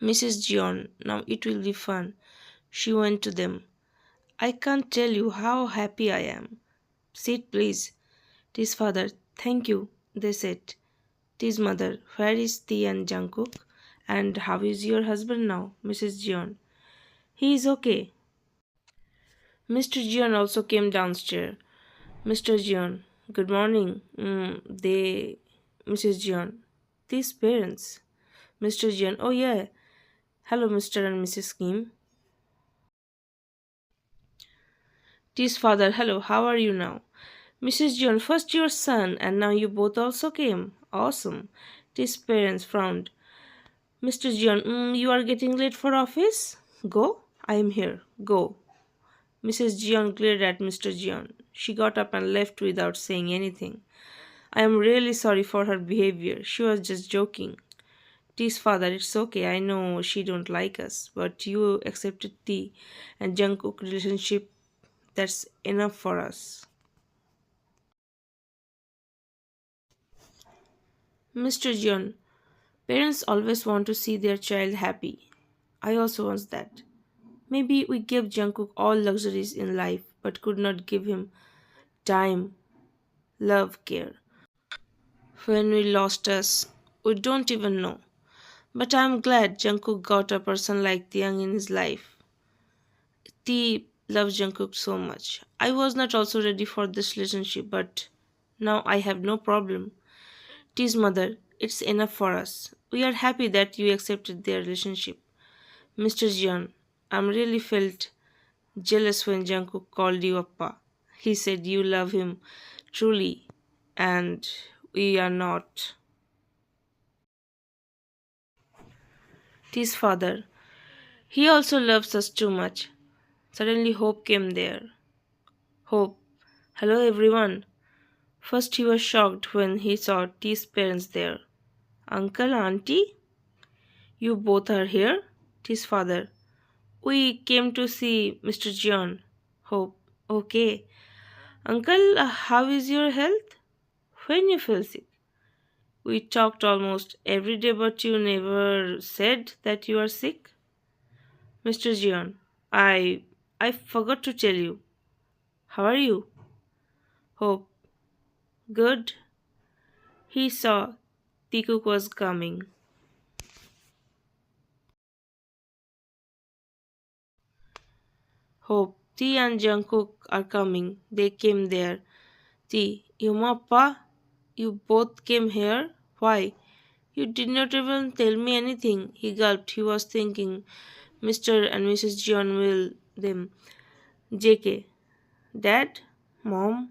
Mrs. Jeon, now it will be fun. She went to them. I can't tell you how happy I am. Sit, please. Tis father, thank you, they said. Tis mother, where is T and Jungkook? And how is your husband now, Mrs. Jeon? He is okay. Mr. Jeon also came downstairs. Mr. Jeon, good morning. Mrs. Jeon, these parents. Mr. Jeon, oh yeah. Hello, Mr. and Mrs. Kim. Tis father, hello, how are you now? Mrs. John, first your son, and now you both also came. Awesome. Tis parents frowned. Mr. John, you are getting late for office? Go. I am here. Go. Mrs. John glared at Mr. John. She got up and left without saying anything. I am really sorry for her behavior. She was just joking. Tis father, it's okay. I know she don't like us, but you accepted T and Jungkook relationship. That's enough for us. Mr. John, parents always want to see their child happy. I also want that. Maybe we gave Jungkook all luxuries in life but could not give him time, love, care. When we lost us, we don't even know. But I'm glad Jungkook got a person like Taeyang in his life. T loves Jungkook so much. I was not also ready for this relationship, but now I have no problem. T's mother, it's enough for us. We are happy that you accepted their relationship. Mr. Jian, I'm really felt jealous when Jungkook called you Appa. He said you love him truly, and we are not. His father, he also loves us too much. Suddenly Hope came there. Hope, hello everyone. First he was shocked when he saw T's parents there. Uncle, auntie, you both are here? T's father. We came to see Mr. John. Hope, okay. Uncle, how is your health? When you feel sick? We talked almost every day, but you never said that you are sick. Mr. Jian, I forgot to tell you. How are you? Hope, good. He saw Taekook was coming. Hope, T and Jungkook are coming. They came there. T, Yumappa, you both came here? Why? You did not even tell me anything. He gulped. He was thinking Mr. and Mrs. John will them. JK. Dad? Mom?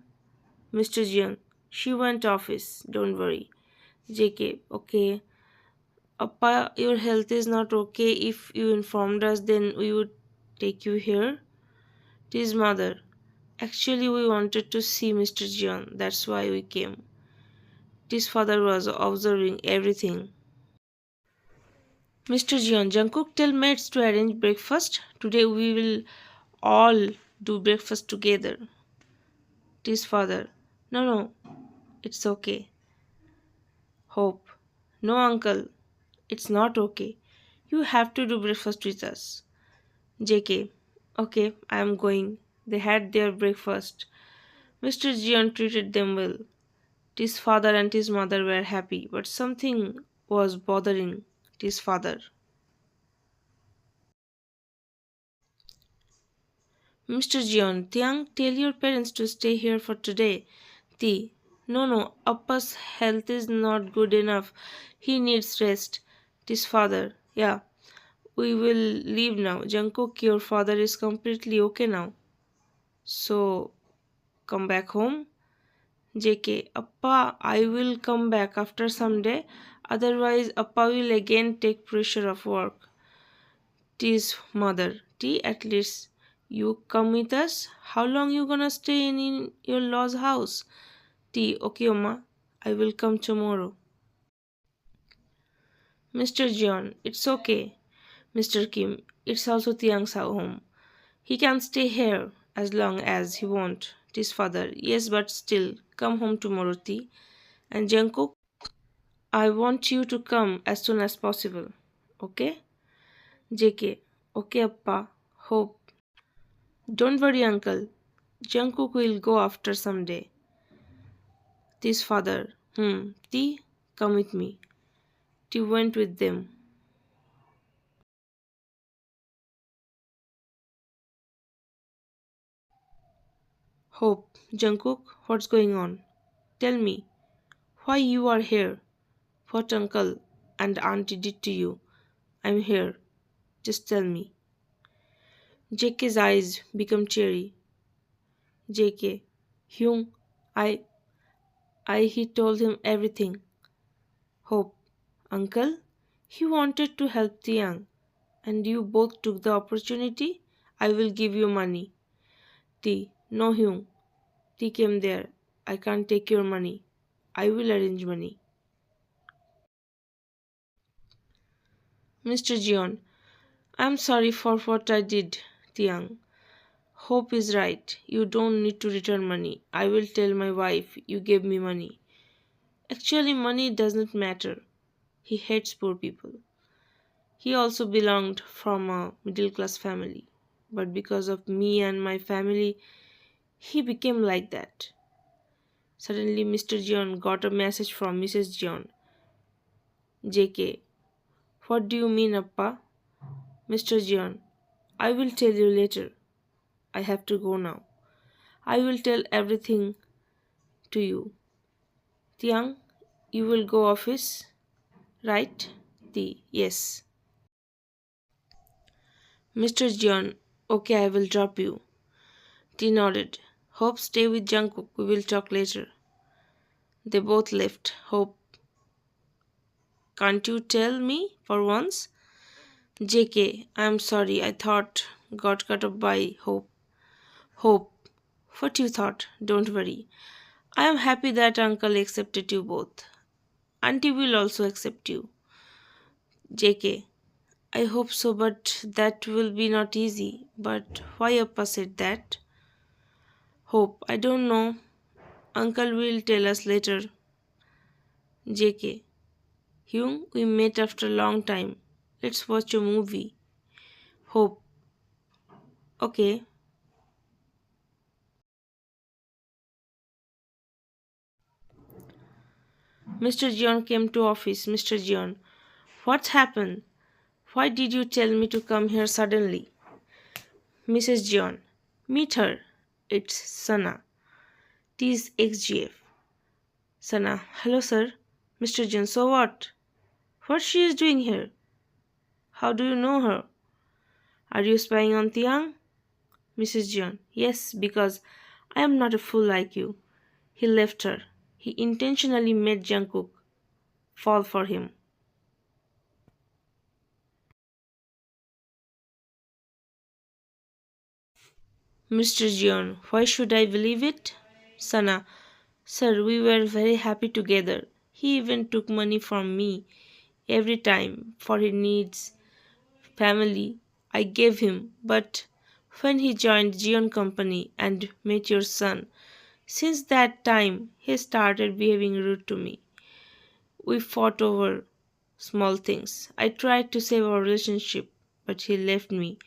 Mr. John. She went office. Don't worry. JK. Okay. Appa, your health is not okay. If you informed us, then we would take you here. His mother. Actually, we wanted to see Mr. John. That's why we came. His father was observing everything. Mr. Jian, Jungkook tell mates to arrange breakfast. Today we will all do breakfast together. His father. No, no, it's okay. Hope. No, uncle, it's not okay. You have to do breakfast with us. JK. Okay, I am going. They had their breakfast. Mr. Jian treated them well. His father and his mother were happy, but something was bothering his father. Mr. Jion, Tiang, tell your parents to stay here for today. T. No, no, Appa's health is not good enough. He needs rest. His father. Yeah, we will leave now. Jungkook, your father is completely okay now. So, come back home? JK. Appa, I will come back after some day. Otherwise, Appa will again take pressure of work. T's mother. T, at least you come with us. How long you gonna stay in your law's house? T, okay, Oma. I will come tomorrow. Mr. John, it's okay. Mr. Kim, it's also Tiang's home. He can stay here as long as he want. T's father, yes, but still, come home tomorrow, T. And Jungkook, I want you to come as soon as possible. Okay? JK. Okay, Appa. Hope. Don't worry, uncle. Jungkook will go after someday. This father. T, come with me. T went with them. Hope. Jungkook, what's going on? Tell me. Why you are here? What uncle and auntie did to you? I'm here. Just tell me. JK's eyes become cheery. JK. Hyung, I, he told him everything. Hope. Uncle, he wanted to help the young, and you both took the opportunity. I will give you money. T. No, Hyung. T came there. I can't take your money. I will arrange money. Mr. Jeon, I'm sorry for what I did, Tiang. Hope is right. You don't need to return money. I will tell my wife you gave me money. Actually, money doesn't matter. He hates poor people. He also belonged from a middle class family. But because of me and my family, he became like that. Suddenly, Mr. Jeon got a message from Mrs. Jeon. JK. What do you mean, Appa? Mr. Jeon. I will tell you later. I have to go now. I will tell everything to you. Tiang, you will go office, right? T. Yes. Mr. Jeon. Okay, I will drop you. T nodded. Hope stay with Jungkook. We will talk later. They both left. Hope, can't you tell me for once? JK, I'm sorry. I thought got cut up by Hope. Hope, what you thought? Don't worry. I am happy that uncle accepted you both. Auntie will also accept you. JK, I hope so, but that will be not easy. But why Appa said that? Hope, I don't know. Uncle will tell us later. JK, Hyung, we met after a long time. Let's watch a movie. Hope, okay. Mr. Jeon came to office. Mr. Jeon, what happened? Why did you tell me to come here suddenly? Mrs. Jeon, meet her. It's Sana. T's XGF. Sana, hello sir. Mr. Jeon, so what? What she is doing here? How do you know her? Are you spying on Tiang? Mrs. Jeon, yes, because I am not a fool like you. He left her. He intentionally made Jungkook fall for him. Mr. Jeon, why should I believe it? Sana, sir, we were very happy together. He even took money from me every time for his needs, family. I gave him, but when he joined Jeon company and met your son, since that time he started behaving rude to me. We fought over small things. I tried to save our relationship, but he left me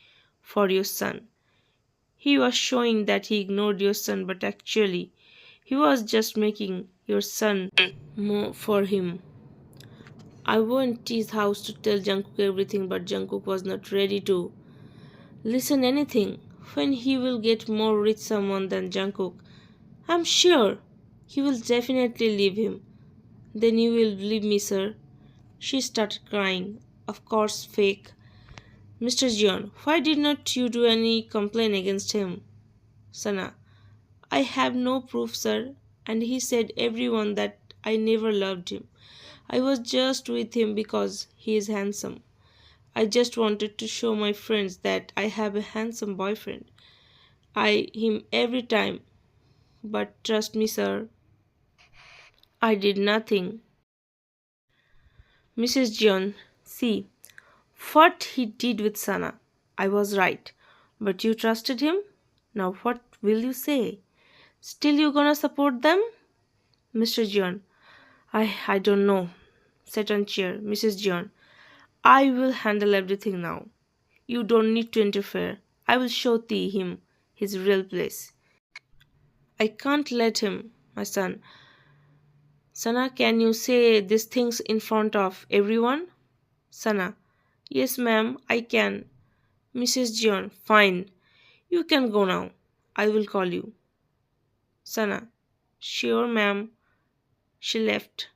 for your son. He was showing that he ignored your son, but actually, he was just making your son more for him. I went to his house to tell Jungkook everything, but Jungkook was not ready to listen anything. When he will get more rich someone than Jungkook, I'm sure he will definitely leave him. Then you will believe me, sir. She started crying. Of course, fake. Mr. Jeon, why did not you do any complaint against him? Sana, I have no proof, sir, and he said everyone that I never loved him. I was just with him because he is handsome. I just wanted to show my friends that I have a handsome boyfriend. I him every time, but trust me, sir, I did nothing. Mrs. John, see what he did with Sana. I was right, but you trusted him. Now what will you say? Still you gonna support them? Mr. John, I don't know. Sit on chair, Mrs. John. I will handle everything now. You don't need to interfere. I will show T him his real place. I can't let him, my son. Sana, can you say these things in front of everyone? Sana, yes, ma'am, I can. Mrs. John, fine. You can go now. I will call you. Sana, sure, ma'am. She left.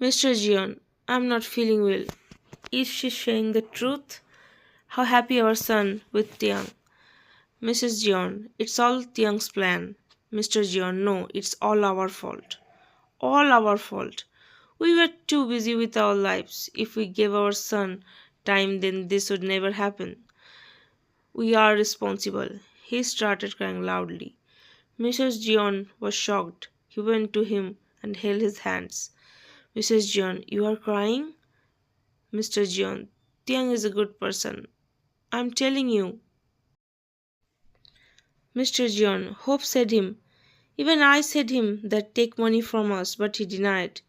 Mr. John, I'm not feeling well. Is she saying the truth? How happy our son with Tiang. Mrs. John, it's all Tiang's plan. Mr. John, no, it's all our fault. All our fault. We were too busy with our lives. If we gave our son time, then this would never happen. We are responsible. He started crying loudly. Mrs. John was shocked. He went to him and held his hands. Mrs. John, you are crying? Mr. John, Tiang is a good person. I'm telling you. Mr. John, Hope said him. Even I said him that take money from us, but he denied.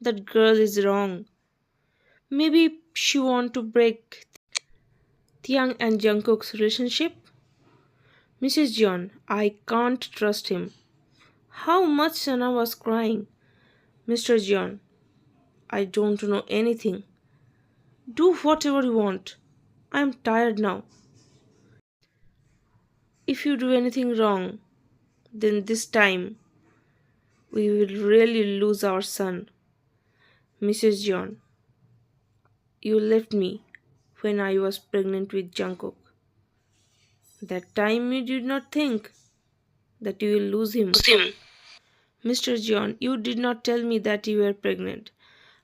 That girl is wrong. Maybe she want to break Tiang and Jungkook's relationship? Mrs. John, I can't trust him. How much Sana was crying? Mr. John, I don't know anything. Do whatever you want. I am tired now. If you do anything wrong, then this time we will really lose our son. Mrs. John, you left me when I was pregnant with Jungkook. That time you did not think that you will lose him. Mr. John, you did not tell me that you were pregnant.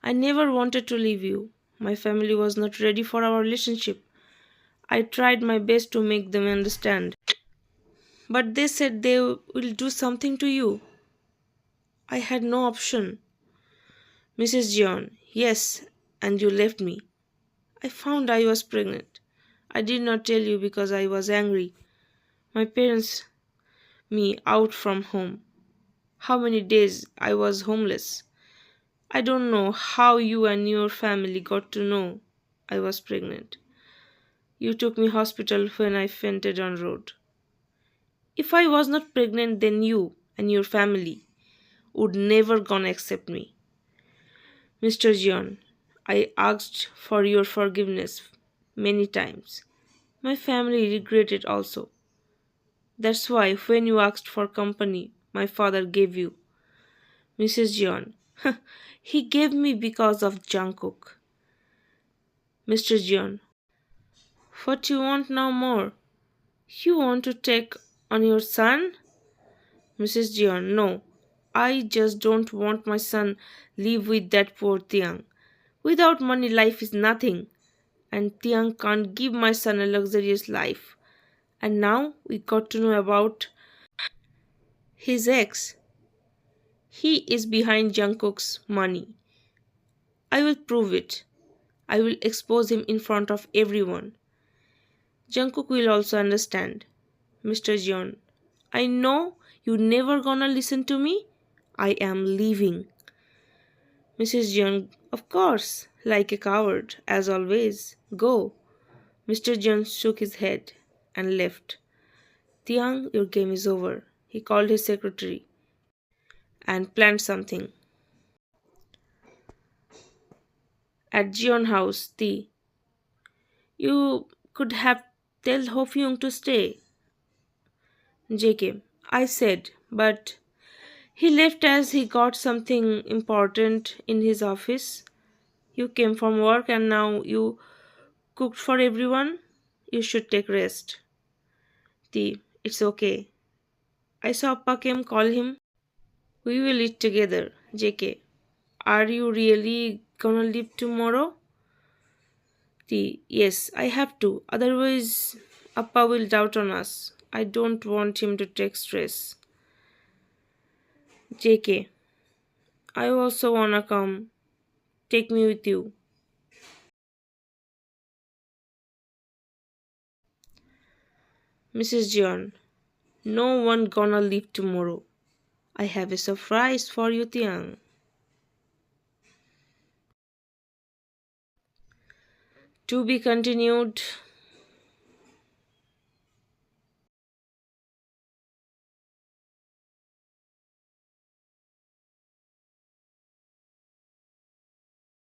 I never wanted to leave you. My family was not ready for our relationship. I tried my best to make them understand. But they said they will do something to you. I had no option. Mrs. John, yes, and you left me. I found I was pregnant. I did not tell you because I was angry. My parents me out from home. How many days I was homeless. I don't know how you and your family got to know I was pregnant. You took me hospital when I fainted on road. If I was not pregnant, then you and your family would never gonna accept me. Mr. John, I asked for your forgiveness many times. My family regretted also. That's why when you asked for company, my father gave you. Mrs. John, he gave me because of Jungkook. Mr. John, what you want now more? You want to take on your son? Mrs. John, no. I just don't want my son live with that poor Tiang. Without money, life is nothing. And Tiang can't give my son a luxurious life. And now we got to know about his ex. He is behind Jungkook's money. I will prove it. I will expose him in front of everyone. Jungkook will also understand. Mr. John, I know you never gonna listen to me. I am leaving. Mrs. John, of course, like a coward, as always. Go. Mr. John shook his head and left. Tiang, your game is over. He called his secretary and planned something. At Jeon house, T. You could have tell Ho Fyung to stay. JK. I said, but he left as he got something important in his office. You came from work and now you cooked for everyone. You should take rest. T. It's okay. I saw Pakem call him. We will eat together. JK. Are you really gonna leave tomorrow? T. Yes, I have to. Otherwise, Appa will doubt on us. I don't want him to take stress. JK. I also wanna come. Take me with you. Mrs. John. No one gonna leave tomorrow. I have a surprise for you, Tiang. To be continued.